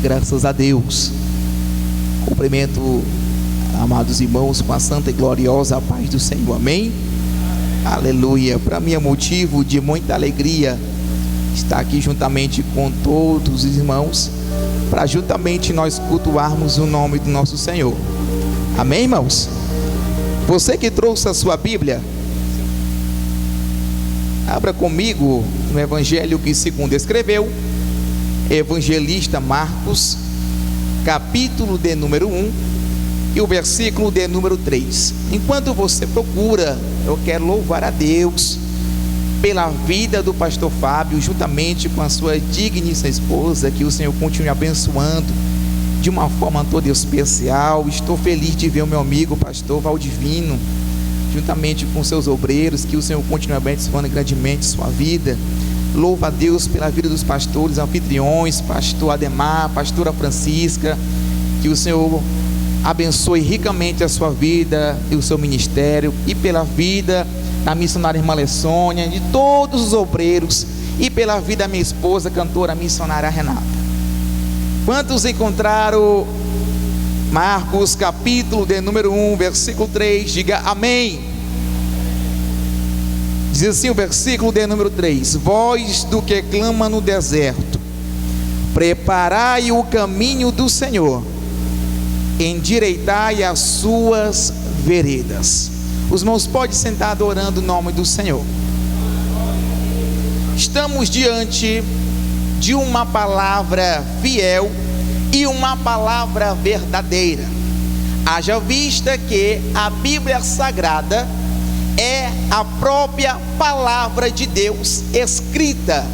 Graças a Deus. Cumprimento, amados irmãos, com a santa e gloriosa paz do Senhor. Amém? Aleluia. Para mim é motivo de muita alegria estar aqui juntamente com todos os irmãos, para juntamente nós cultuarmos o nome do nosso Senhor. Amém, irmãos? Você que trouxe a sua Bíblia, abra comigo no Evangelho que segundo escreveu Evangelista Marcos, capítulo de número 1 e o versículo de número 3. Enquanto você procura, eu quero louvar a Deus pela vida do pastor Fábio, juntamente com a sua digníssima esposa, que o Senhor continue abençoando de uma forma toda especial. Estou feliz de ver o meu amigo pastor Valdivino, juntamente com seus obreiros, que o Senhor continue abençoando grandemente sua vida. Louva a Deus pela vida dos pastores, anfitriões, pastor Ademar, pastora Francisca, que o Senhor abençoe ricamente a sua vida e o seu ministério, e pela vida da missionária irmã Lessônia, de todos os obreiros, e pela vida da minha esposa, cantora missionária Renata. Quantos encontraram Marcos capítulo de número 1, versículo 3, diga amém. Diz assim o versículo de número 3: Voz do que clama no deserto, preparai o caminho do Senhor, endireitai as suas veredas. Os irmãos podem sentar adorando o nome do Senhor. Estamos diante de uma palavra fiel e uma palavra verdadeira. Haja vista que a Bíblia Sagrada é a própria palavra de Deus escrita,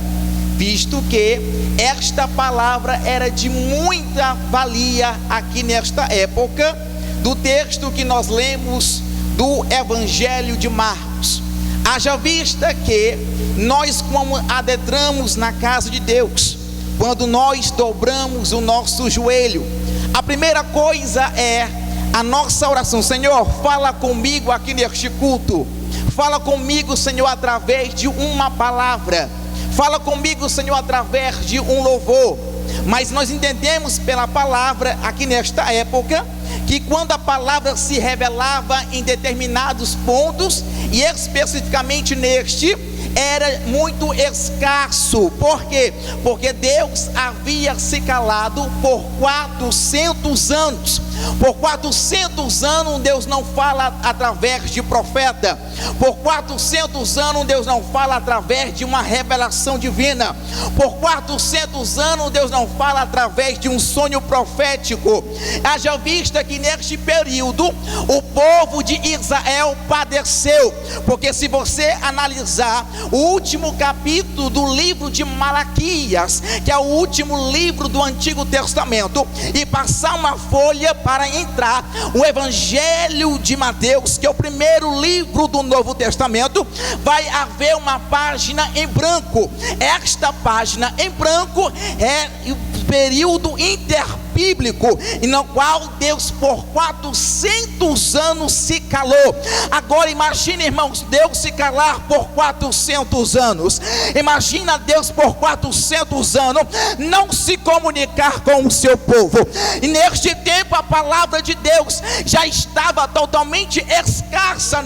visto que esta palavra era de muita valia aqui nesta época, do texto que nós lemos do Evangelho de Marcos. Haja vista que nós, como adentramos na casa de Deus, quando nós dobramos o nosso joelho, a primeira coisa é a nossa oração. Senhor, fala comigo aqui neste culto. Fala comigo, Senhor, através de uma palavra. Fala comigo, Senhor, através de um louvor. Mas nós entendemos pela palavra aqui nesta época, que quando a palavra se revelava em determinados pontos, e especificamente neste, era muito escasso. Por quê? Porque Deus havia se calado por 400 anos. Por 400 anos Deus não fala através de profeta. Por 400 anos Deus não fala através de uma revelação divina. Por 400 anos Deus não fala através de um sonho profético. Haja vista que neste período o povo de Israel padeceu, porque se você analisar o último capítulo do livro de Malaquias, que é o último livro do Antigo Testamento, e passar uma folha para entrar o Evangelho de Mateus, que é o primeiro livro do Novo Testamento, vai haver uma página em branco. Esta página em branco é o período interbíblico, e no qual Deus por 400 anos se calou. Agora imagine, irmãos, Deus se calar por 400 anos. Imagina Deus por 400 anos não se comunicar com o seu povo. E neste tempo a palavra de Deus já estava totalmente escassa.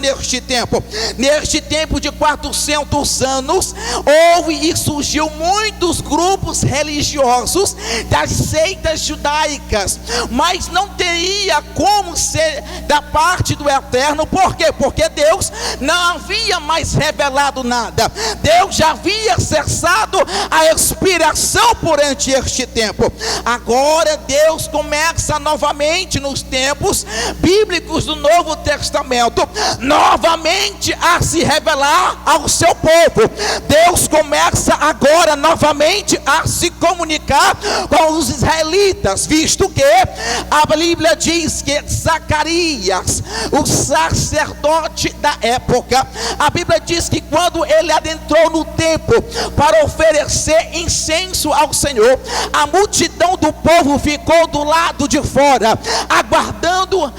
Neste tempo de 400 anos houve e surgiu muitos grupos religiosos das seitas judaicas, mas não teria como ser da parte do Eterno. Por quê? Porque Deus não havia mais revelado nada. Deus já havia cessado a inspiração durante este tempo. Agora Deus começa novamente nos tempos bíblicos do Novo Testamento, novamente a se revelar ao seu povo. Deus começa agora novamente a se comunicar com os israelitas, visto que a Bíblia diz que Zacarias, o sacerdote da época, a Bíblia diz que quando ele adentrou no templo para oferecer incenso ao Senhor, a multidão do povo ficou do lado de fora, aguardando quando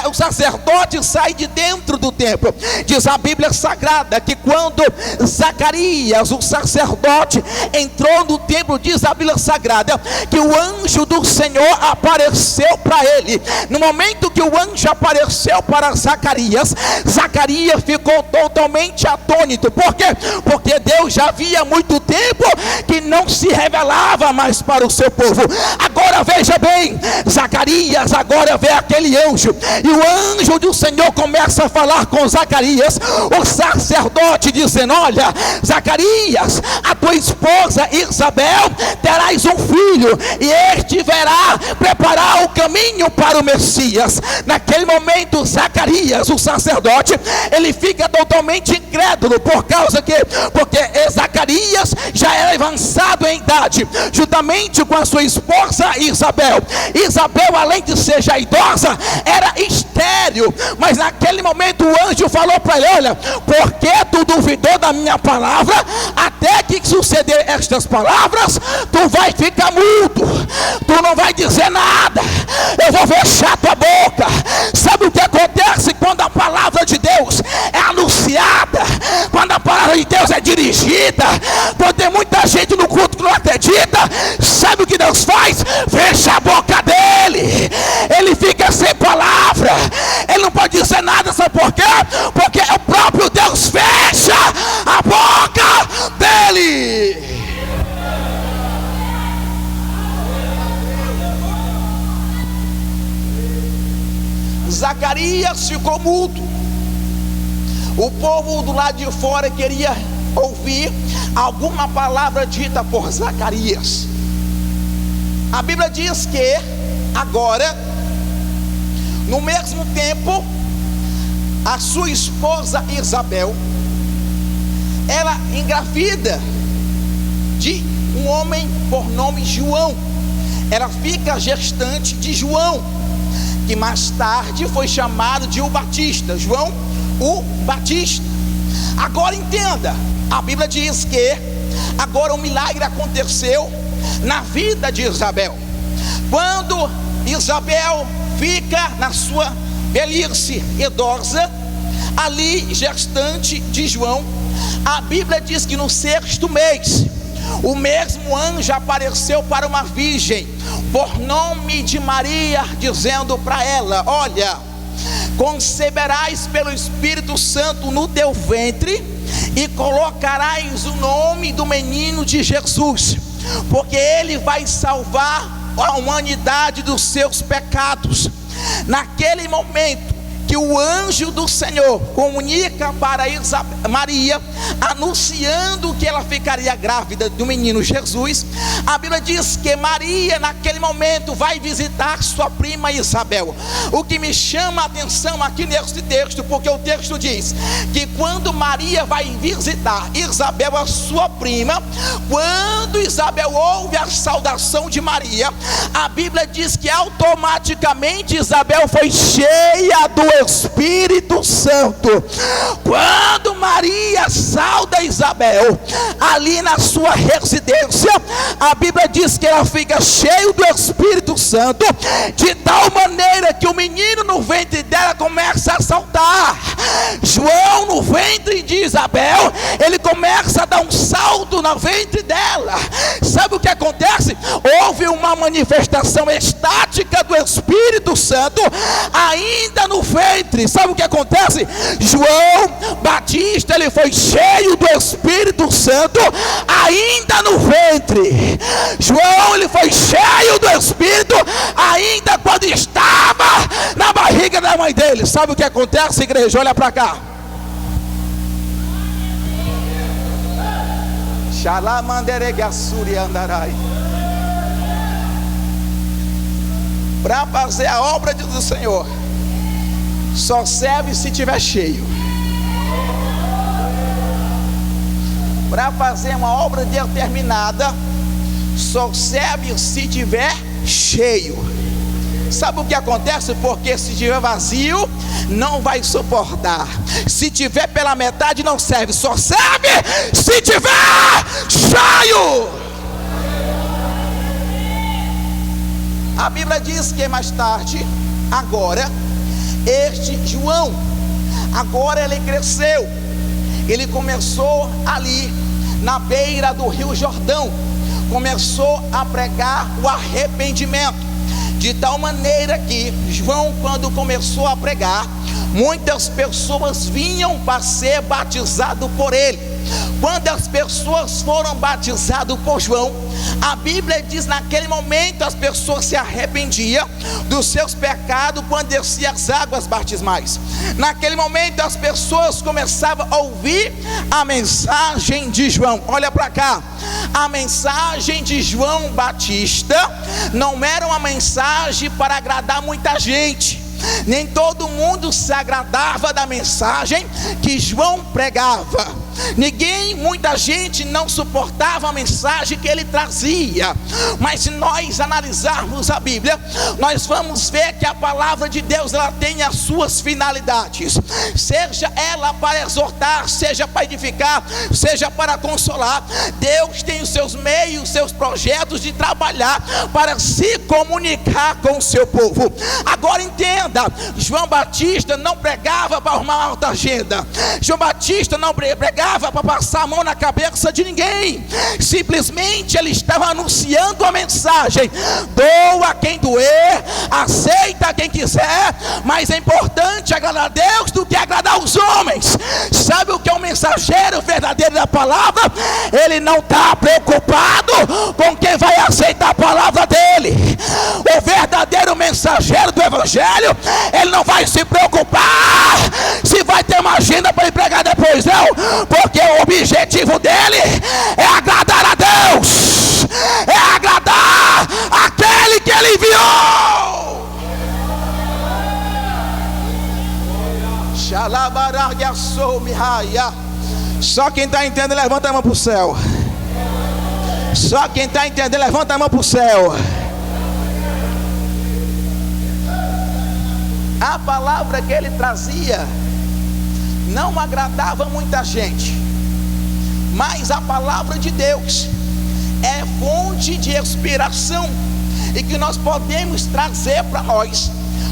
o sacerdote sai de dentro do templo, diz a Bíblia Sagrada que quando Zacarias, o sacerdote, entrou no templo, diz a Bíblia Sagrada que o anjo do Senhor apareceu para ele. No momento que o anjo apareceu para Zacarias, Zacarias ficou totalmente atônito. Por quê? Porque Deus já havia muito tempo que não se revelava mais para o seu povo. Agora veja bem, Zacarias agora vê aquele anjo, e o anjo do Senhor começa a falar com Zacarias, o sacerdote, dizendo: olha, Zacarias, a tua esposa Isabel terás um filho, e este verá preparar o caminho para o Messias. Naquele momento, Zacarias, o sacerdote, ele fica totalmente incrédulo. Por causa que? Porque Zacarias já era avançado em idade, juntamente com a sua esposa Isabel. Isabel, além de ser já idosa, era estéril. Mas naquele momento o anjo falou para ele: olha, por que tu duvidou da minha palavra? Até que suceder estas palavras, tu vai ficar mudo, tu não vai dizer nada, eu vou fechar tua boca. Sabe o que acontece quando a palavra de Deus é anunciada, quando a palavra de Deus é dirigida? Pode ter muita gente no culto que não acredita. Sabe o que Deus faz? Fecha a boca dele, ele fica sem palavra, ele não pode dizer nada. Sabe por quê? Porque o próprio Deus fecha a boca dele. Zacarias ficou mudo. O povo do lado de fora queria ouvir alguma palavra dita por Zacarias. A Bíblia diz que agora, no mesmo tempo, a sua esposa Isabel, ela engravida de um homem por nome João. Ela fica gestante de João, que mais tarde foi chamado de o Batista. João o Batista. Agora entenda, a Bíblia diz que agora um milagre aconteceu na vida de Isabel. Quando Isabel fica na sua velhice idosa, ali gestante de João, a Bíblia diz que no 6º mês, o mesmo anjo apareceu para uma virgem por nome de Maria, dizendo para ela: olha, conceberás pelo Espírito Santo no teu ventre e colocarás o nome do menino de Jesus, porque ele vai salvar a humanidade dos seus pecados. Naquele momento que o anjo do Senhor comunica para Maria, anunciando que ela ficaria grávida do menino Jesus, a Bíblia diz que Maria naquele momento vai visitar sua prima Isabel. O que me chama a atenção aqui neste texto, porque o texto diz que quando Maria vai visitar Isabel, a sua prima, quando Isabel ouve a saudação de Maria, a Bíblia diz que automaticamente Isabel foi cheia do Espírito Santo. Quando Maria sauda Isabel ali na sua residência, a Bíblia diz que ela fica cheia do Espírito Santo, de tal maneira que o menino no ventre dela começa a saltar. João, no ventre de Isabel, ele começa a dar um salto no ventre dela. Sabe o que acontece? Houve uma manifestação estática do Espírito Santo ainda no ventre. Sabe o que acontece? João Batista, ele foi cheio do Espírito Santo ainda no ventre. João, ele foi cheio do Espírito ainda quando estava na barriga da mãe dele. Sabe o que acontece, igreja? Olha para cá. Para fazer a obra do Senhor, só serve se tiver cheio. Para fazer uma obra determinada, só serve se tiver cheio. Sabe o que acontece? Porque se tiver vazio, não vai suportar. Se tiver pela metade, não serve. Só serve se tiver cheio. A Bíblia diz que mais tarde Agora, este João, agora ele cresceu, ele começou ali na beira do Rio Jordão, começou a pregar o arrependimento, de tal maneira que João, quando começou a pregar, muitas pessoas vinham para ser batizado por ele. Quando as pessoas foram batizadas por João, a Bíblia diz: naquele momento as pessoas se arrependiam dos seus pecados quando desciam as águas batismais. Naquele momento as pessoas começavam a ouvir a mensagem de João. Olha para cá, a mensagem de João Batista não era uma mensagem para agradar muita gente. Nem todo mundo se agradava da mensagem que João pregava. Muita gente não suportava a mensagem que ele trazia. Mas se nós analisarmos a Bíblia, nós vamos ver que a palavra de Deus, ela tem as suas finalidades, seja ela para exortar, seja para edificar, seja para consolar. Deus tem os seus meios, os seus projetos de trabalhar para se comunicar com o seu povo. Agora entenda, João Batista não pregava para arrumar uma alta agenda. João Batista não pregava para passar a mão na cabeça de ninguém. Simplesmente ele estava anunciando a mensagem: doa quem doer, aceita quem quiser, mas é importante agradar a Deus do que agradar os homens. Sabe o que é um mensageiro verdadeiro da palavra? Ele não está preocupado com quem vai aceitar a palavra dele. O verdadeiro mensageiro do evangelho, ele não vai se preocupar se vai ter uma agenda para ele pregar depois, não, porque o objetivo dele é agradar a Deus, é agradar aquele que ele enviou. Só quem está entendendo, levanta a mão para o céu. Só quem está entendendo, levanta a mão para o céu. A palavra que ele trazia não agradava muita gente, mas a palavra de Deus é fonte de inspiração e que nós podemos trazer para nós,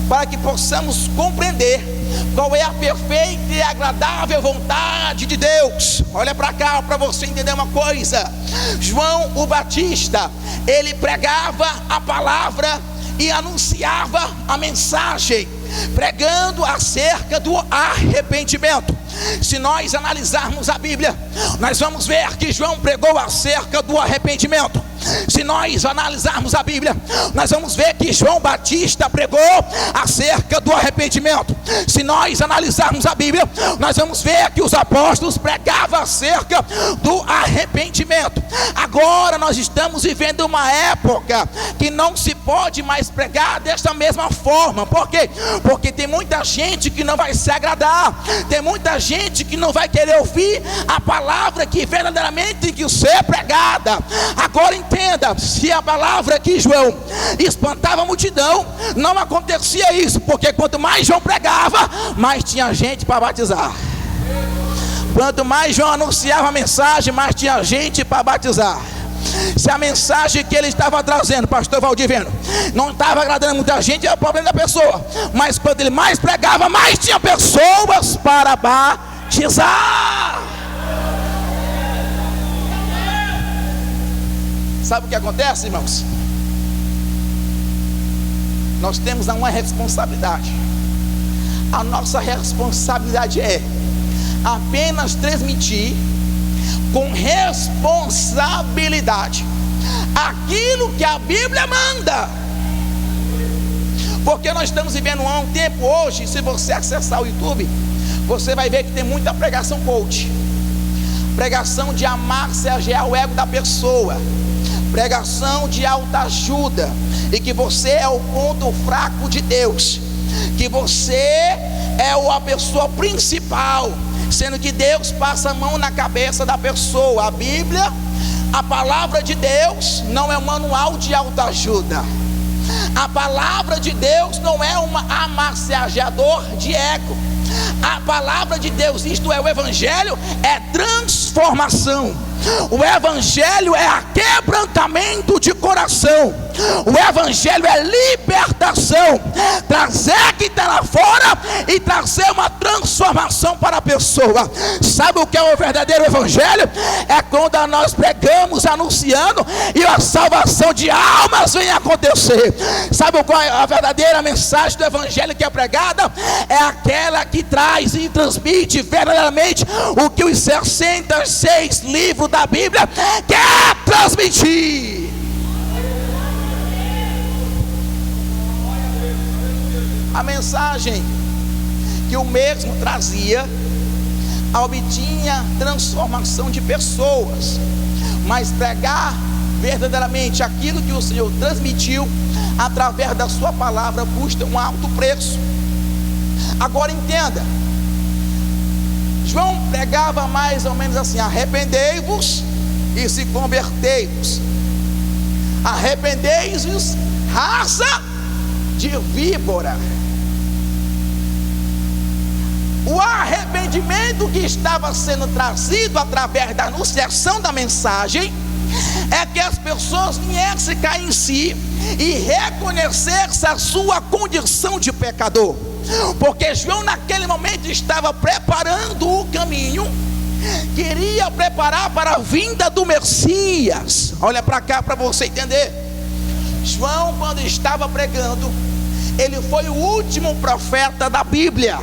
para que possamos compreender qual é a perfeita e agradável vontade de Deus. Olha para cá para você entender uma coisa. João o Batista, ele pregava a palavra e anunciava a mensagem, pregando acerca do arrependimento. Se nós analisarmos a Bíblia, nós vamos ver que João pregou acerca do arrependimento. Se nós analisarmos a Bíblia, nós vamos ver que João Batista pregou acerca do arrependimento. Se nós analisarmos a Bíblia, nós vamos ver que os apóstolos pregavam acerca do arrependimento. Agora nós estamos vivendo uma época que não se pode mais pregar desta mesma forma. Por quê? Porque tem muita gente que não vai se agradar, tem muita gente que não vai querer ouvir a palavra que verdadeiramente tem que ser pregada. Agora entenda, se a palavra que João espantava a multidão, não acontecia isso, porque quanto mais João pregava, mais tinha gente para batizar. Quanto mais João anunciava a mensagem, mais tinha gente para batizar. Se a mensagem que ele estava trazendo, pastor Valdivino, não estava agradando muita gente, é o problema da pessoa. Mas quando ele mais pregava, mais tinha pessoas para batizar. Sabe o que acontece, irmãos? Nós temos uma responsabilidade. A nossa responsabilidade é apenas transmitir com responsabilidade aquilo que a Bíblia manda. Porque nós estamos vivendo um tempo hoje, se você acessar o YouTube, você vai ver que tem muita pregação coach, pregação de amassagear o ego da pessoa, pregação de autoajuda, e que você é o ponto fraco de Deus, que você é a pessoa principal, sendo que Deus passa a mão na cabeça da pessoa. A Bíblia, a palavra de Deus, não é um manual de autoajuda. A palavra de Deus não é um amassageador de ego. A palavra de Deus, isto é, o Evangelho, é transformação. O Evangelho é quebrantamento de coração. O evangelho é libertação, trazer quem está lá fora e trazer uma transformação para a pessoa. Sabe o que é o verdadeiro evangelho? É quando nós pregamos anunciando e a salvação de almas vem acontecer. Sabe qual é a verdadeira mensagem do evangelho que é pregada? É aquela que traz e transmite verdadeiramente o que os 66 livros da Bíblia quer transmitir. A mensagem que o mesmo trazia obtinha transformação de pessoas, mas pregar verdadeiramente aquilo que o Senhor transmitiu através da sua palavra custa um alto preço. Agora entenda, João pregava mais ou menos assim: arrependei-vos e se convertei-vos. Arrependei-vos, raça de víbora. O arrependimento que estava sendo trazido através da anunciação da mensagem é que as pessoas viessem cair em si e reconhecessem a sua condição de pecador, porque João naquele momento estava preparando o caminho, queria preparar para a vinda do Messias. Olha para cá para você entender. João, quando estava pregando, ele foi o último profeta da Bíblia.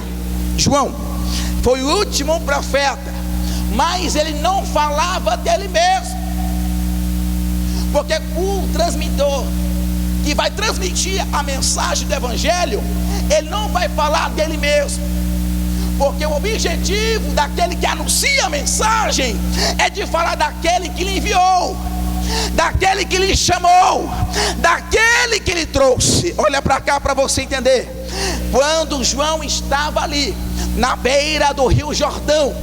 João foi o último profeta, mas ele não falava dele mesmo, porque o transmissor que vai transmitir a mensagem do evangelho, ele não vai falar dele mesmo, porque o objetivo daquele que anuncia a mensagem é de falar daquele que lhe enviou, daquele que lhe chamou, daquele que lhe trouxe. Olha para cá para você entender. Quando João estava ali na beira do Rio Jordão,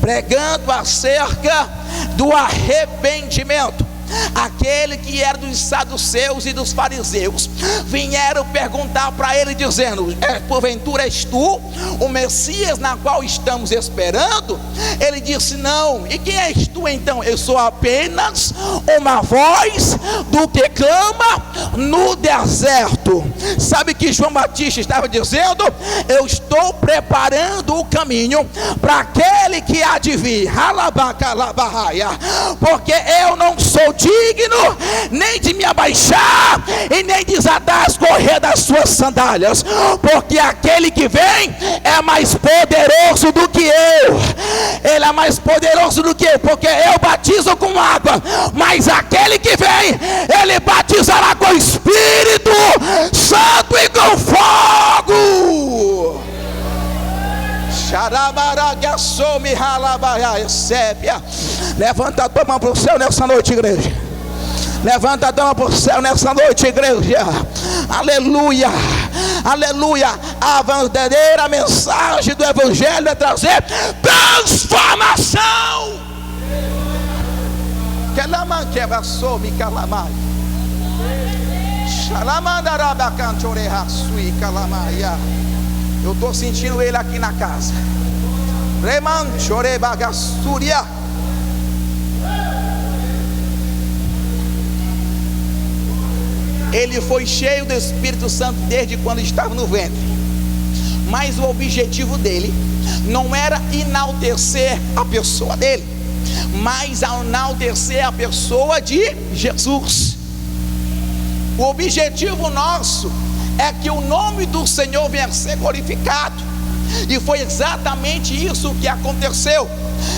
pregando acerca do arrependimento, aquele que era dos saduceus e dos fariseus vieram perguntar para ele dizendo: porventura és tu o Messias na qual estamos esperando? Ele disse: não. E quem és tu então? Eu sou apenas uma voz do que clama no deserto. Sabe que João Batista estava dizendo? Eu estou preparando o caminho para aquele que há de vir, porque eu não sou digno nem de me abaixar e nem desatar as correias das suas sandálias, porque aquele que vem é mais poderoso do que eu. Ele é mais poderoso do que eu, porque eu batizo com água, mas aquele que vem, ele batizará com o Espírito Santo e com fogo. Levanta a tua mão para o céu nessa noite, igreja. Levanta a tua mão para o céu nessa noite, igreja. Aleluia, aleluia. A verdadeira mensagem do evangelho é trazer transformação. Eu estou sentindo ele aqui na casa. Ele foi cheio do Espírito Santo desde quando estava no ventre, mas o objetivo dele não era enaltecer a pessoa dele, mas enaltecer a pessoa de Jesus. O objetivo nosso é que o nome do Senhor venha a ser glorificado, e foi exatamente isso que aconteceu,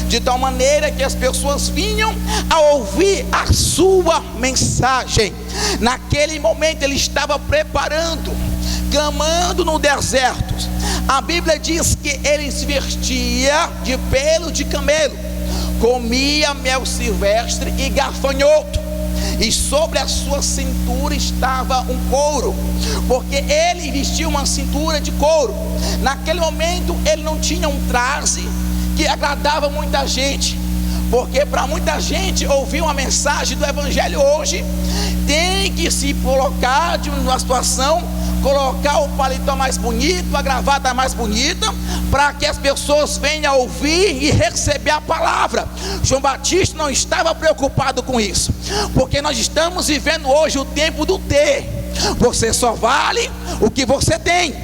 de tal maneira que as pessoas vinham a ouvir a sua mensagem. Naquele momento ele estava preparando, clamando no deserto. A Bíblia diz que ele se vestia de pelo de camelo, comia mel silvestre e gafanhoto, e sobre a sua cintura estava um couro, porque ele vestia uma cintura de couro. Naquele momento ele não tinha um traje que agradava muita gente, porque para muita gente ouvir uma mensagem do evangelho hoje tem que se colocar de uma situação colocar o paletó mais bonito, a gravata mais bonita, para que as pessoas venham ouvir e receber a palavra. João Batista não estava preocupado com isso, porque nós estamos vivendo hoje o tempo do ter. Você só vale o que você tem,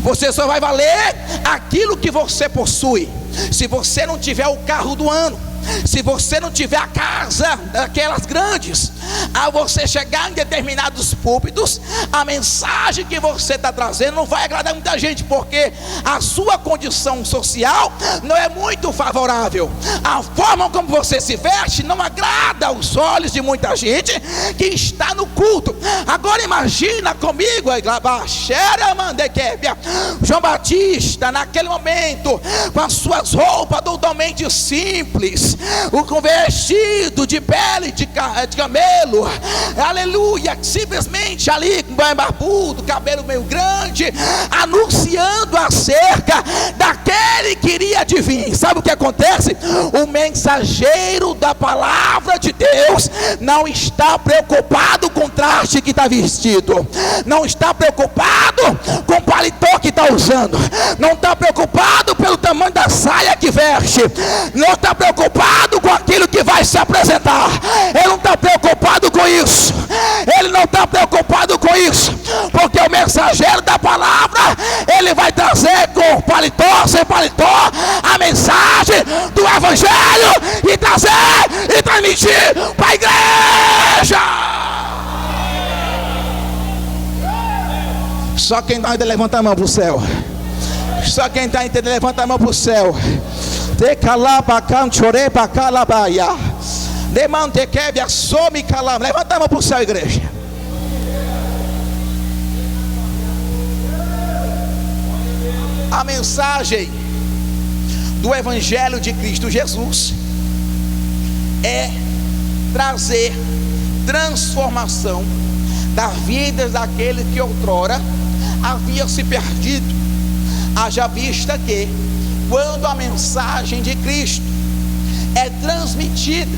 você só vai valer aquilo que você possui. Se você não tiver o carro do ano, se você não tiver a casa daquelas grandes, ao você chegar em determinados púlpitos, a mensagem que você está trazendo não vai agradar muita gente, porque a sua condição social não é muito favorável. A forma como você se veste não agrada aos olhos de muita gente que está no culto. Agora imagina comigo, João Batista naquele momento, com as suas roupas totalmente simples, com vestido de pele de camelo, aleluia, simplesmente ali com banho barbudo, cabelo meio grande, anunciando acerca daquele que iria de vir. Sabe o que acontece? O mensageiro da palavra de Deus não está preocupado com o traje que está vestido, não está preocupado com o paletó que está usando, não está preocupado pelo tamanho da saia que veste, não está preocupado com aquilo que vai se apresentar. Ele não está preocupado com isso, ele não está preocupado com isso, porque o mensageiro da palavra, ele vai trazer com paletó, sem paletó, a mensagem do evangelho, e trazer e transmitir para a igreja. Só quem está entendendo, levanta a mão para o céu. Só quem está entendendo, levanta a mão para o céu. Levanta a mão para o céu, igreja. A mensagem do evangelho de Cristo Jesus é trazer transformação das vidas daqueles que outrora haviam se perdido. Haja vista que quando a mensagem de Cristo é transmitida,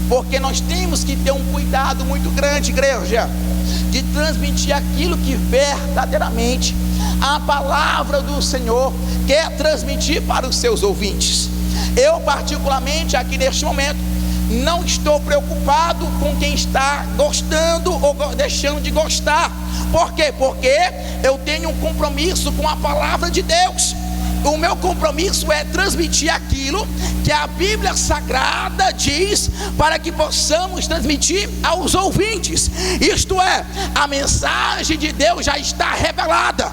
porque nós temos que ter um cuidado muito grande, igreja, de transmitir aquilo que verdadeiramente a palavra do Senhor quer transmitir para os seus ouvintes. Eu particularmente aqui neste momento não estou preocupado com quem está gostando ou deixando de gostar. Por quê? Porque eu tenho um compromisso com a palavra de Deus. O meu compromisso é transmitir aquilo que a Bíblia Sagrada diz, para que possamos transmitir aos ouvintes. Isto é, a mensagem de Deus já está revelada,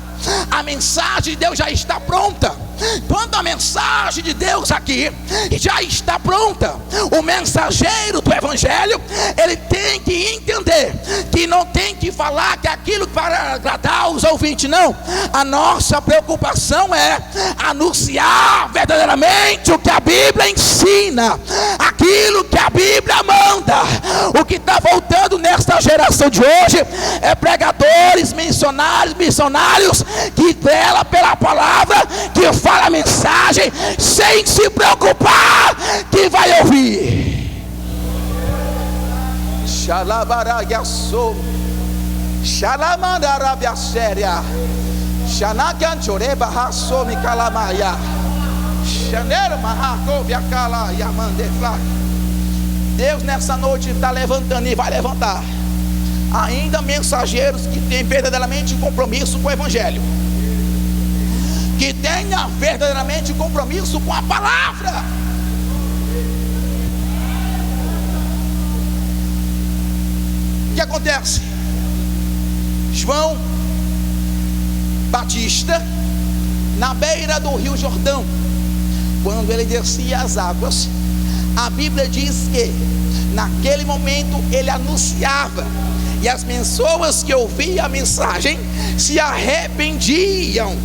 a mensagem de Deus já está pronta. Quando a mensagem de Deus aqui já está pronta, o mensageiro do evangelho, ele tem que entender que não tem que falar que aquilo para agradar os ouvintes, não. A nossa preocupação é anunciar verdadeiramente o que a Bíblia ensina, aquilo que a Bíblia manda. O que está voltando nesta geração de hoje é pregadores, missionários que velam pela palavra, que fala a mensagem sem se preocupar que vai ouvir. Xalabaragaçou, xalamandarabiaséria, xanacanchoreba raçou me calamaia, xaneiro marracoviacala yamandefla. Deus nessa noite está levantando e vai levantar ainda mensageiros que têm verdadeiramente compromisso com o evangelho, que tenha verdadeiramente compromisso com a palavra. O que acontece? João Batista, na beira do rio Jordão, quando ele descia as águas, a Bíblia diz que naquele momento ele anunciava, e as pessoas que ouviam a mensagem se arrependiam.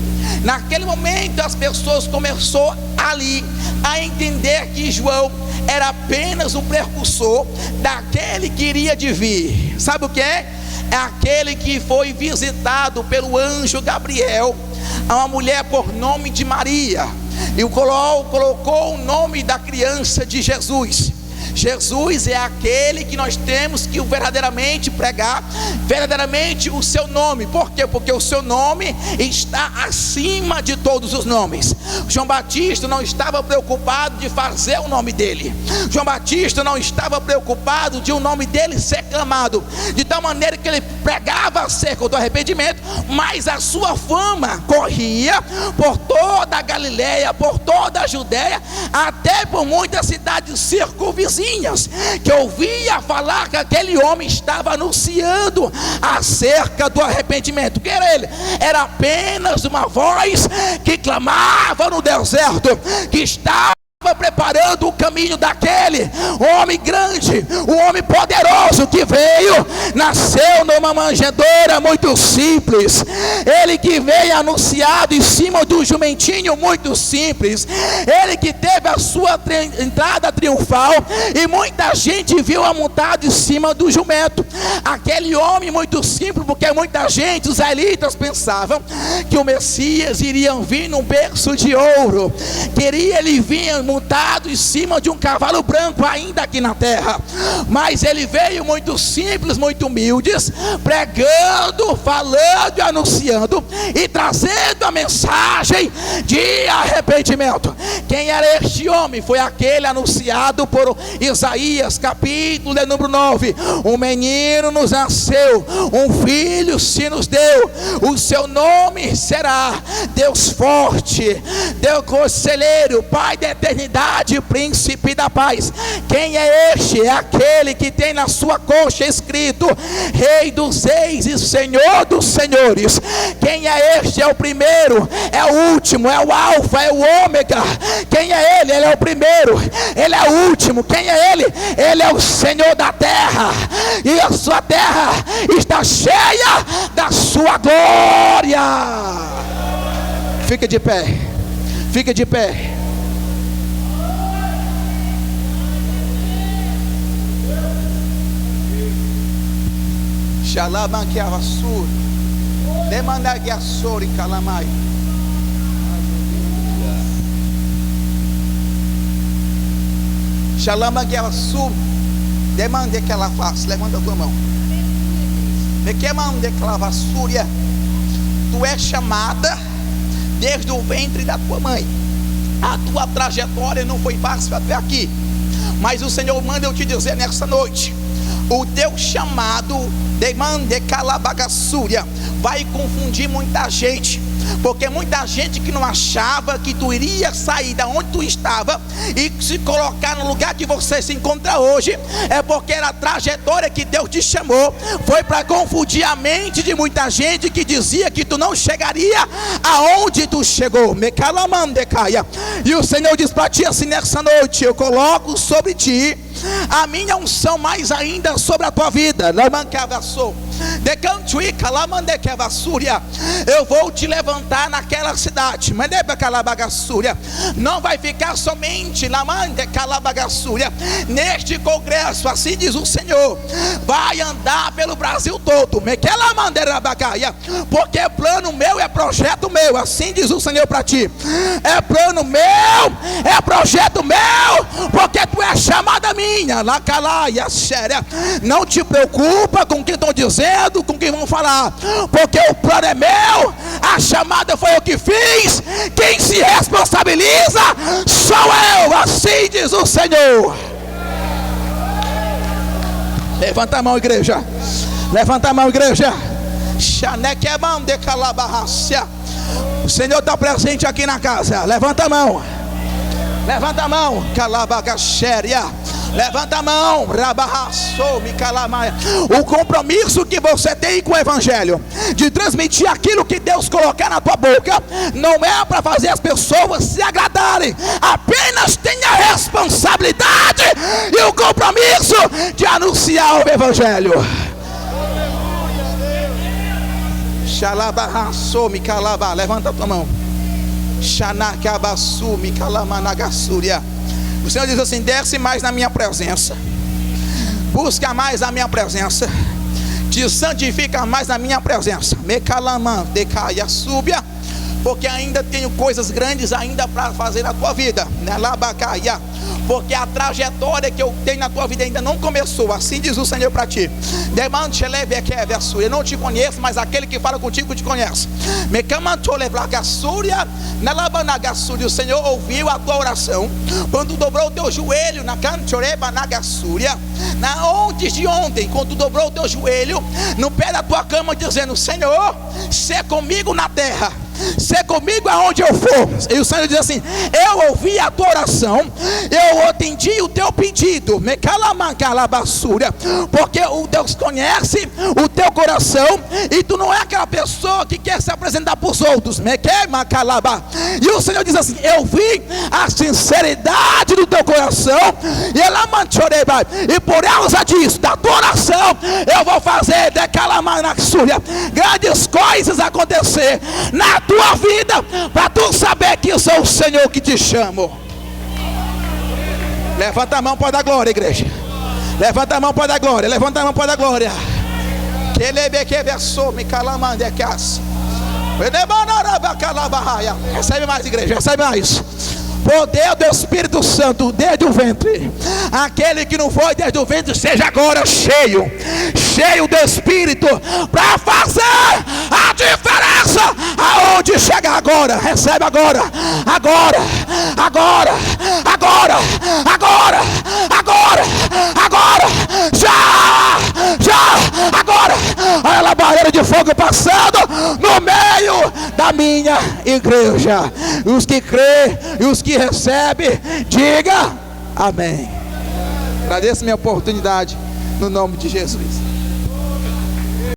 Naquele momento as pessoas começaram ali a entender que João era apenas um precursor daquele que iria de vir. Sabe o que é? É aquele que foi visitado pelo anjo Gabriel a uma mulher por nome de Maria, e colocou o nome da criança de Jesus. Jesus é aquele que nós temos que verdadeiramente pregar, verdadeiramente o seu nome. Por quê? Porque o seu nome está acima de todos os nomes. João Batista não estava preocupado de fazer o nome dele. João Batista não estava preocupado de o nome dele ser clamado, de tal maneira que ele pregava acerca do arrependimento, mas a sua fama corria por toda a Galileia, por toda a Judéia, até por muitas cidades circunvizinhas, que ouvia falar que aquele homem estava anunciando acerca do arrependimento. Que era ele? Era apenas uma voz que clamava no deserto, que estava preparando o caminho daquele homem grande, o homem poderoso que veio, nasceu numa manjedoura muito simples, ele que veio anunciado em cima de um jumentinho muito simples, ele que teve a sua entrada triunfal e muita gente viu amontado em cima do jumento, aquele homem muito simples, porque muita gente, os israelitas pensavam que o Messias iria vir num berço de ouro, queria ele vir montado em cima de um cavalo branco ainda aqui na terra, mas ele veio muito simples, muito humildes, pregando, falando e anunciando e trazendo a mensagem de arrependimento. Quem era este homem? Foi aquele anunciado por Isaías, capítulo de número 9: um menino nos nasceu, um filho se nos deu, o seu nome será Deus forte, Deus conselheiro, Pai da eternidade, príncipe da paz. Quem é este? É aquele que tem na sua coxa escrito Rei dos reis e Senhor dos senhores. Quem é este? É o primeiro, é o último, é o alfa, é o ômega. Quem é ele? Ele é o primeiro, ele é o último. Quem é ele? Ele é o Senhor da terra, e a sua terra está cheia da sua glória. Fica de pé, fica de pé. Shalama que avassur, demanda que assore calamai. Shalama que avassur, demanda que ela faça. Levanta a tua mão. Me que mande que ela vassúria. Tu és chamada desde o ventre da tua mãe. A tua trajetória não foi fácil até aqui, mas o Senhor manda eu te dizer nessa noite: o teu chamado demande calabagassúria vai confundir muita gente, porque muita gente que não achava que tu iria sair da onde tu estava e se colocar no lugar que você se encontra hoje, é porque era a trajetória que Deus te chamou, foi para confundir a mente de muita gente que dizia que tu não chegaria aonde tu chegou. Me calamandecaia. E o Senhor diz para ti assim nessa noite: eu coloco sobre ti a minha unção mais ainda sobre a tua vida. Eu vou te levantar naquela cidade. Não vai ficar somente neste congresso, assim diz o Senhor. Vai andar pelo Brasil todo, porque plano meu é projeto meu, assim diz o Senhor para ti. É plano meu, é projeto meu, porque tu é chamada minha. Não te preocupa com o que estão dizendo, com o que vão falar, porque o plano é meu, a chamada foi eu que fiz, quem se responsabiliza sou eu, assim diz o Senhor. Levanta a mão, igreja. Levanta a mão, igreja. O Senhor está presente aqui na casa. Levanta a mão. Levanta a mão. Levanta a mão. O compromisso que você tem com o Evangelho, de transmitir aquilo que Deus colocar na tua boca, não é para fazer as pessoas se agradarem. Apenas tenha a responsabilidade e o compromisso de anunciar o Evangelho. Levanta a tua mão. O Senhor diz assim: desce mais na minha presença, busca mais a minha presença, te santifica mais na minha presença. Me calaman, decaia, súbia, porque ainda tenho coisas grandes ainda para fazer na tua vida, porque a trajetória que eu tenho na tua vida ainda não começou. Assim diz o Senhor para ti. Eu não te conheço, mas aquele que fala contigo te conhece. O Senhor ouviu a tua oração quando dobrou o teu joelho na antes de ontem, quando tu dobrou o teu joelho no pé da tua cama, dizendo: Senhor, se comigo na terra, se comigo aonde eu for. E o Senhor diz assim: eu ouvi a tua oração, eu atendi o teu pedido, porque o Deus conhece o teu coração, e tu não é aquela pessoa que quer se apresentar para os outros. E o Senhor diz assim: eu vi a sinceridade do teu coração, e por causa disso, da tua oração, eu vou fazer grandes coisas acontecer na tua vida, para tu saber que eu sou o Senhor que te chamo. Levanta a mão para dar glória, igreja. Levanta a mão para dar glória. Levanta a mão para dar glória. Recebe mais, igreja, recebe mais. Poder do Espírito Santo desde o ventre. Aquele que não foi desde o ventre, seja agora cheio do Espírito, para fazer a diferença aonde chegar agora. Recebe agora. Já, agora. Olha a barreira de fogo passando no meio da minha igreja. Os que crê e os que recebe, diga amém. Agradeço minha oportunidade no nome de Jesus.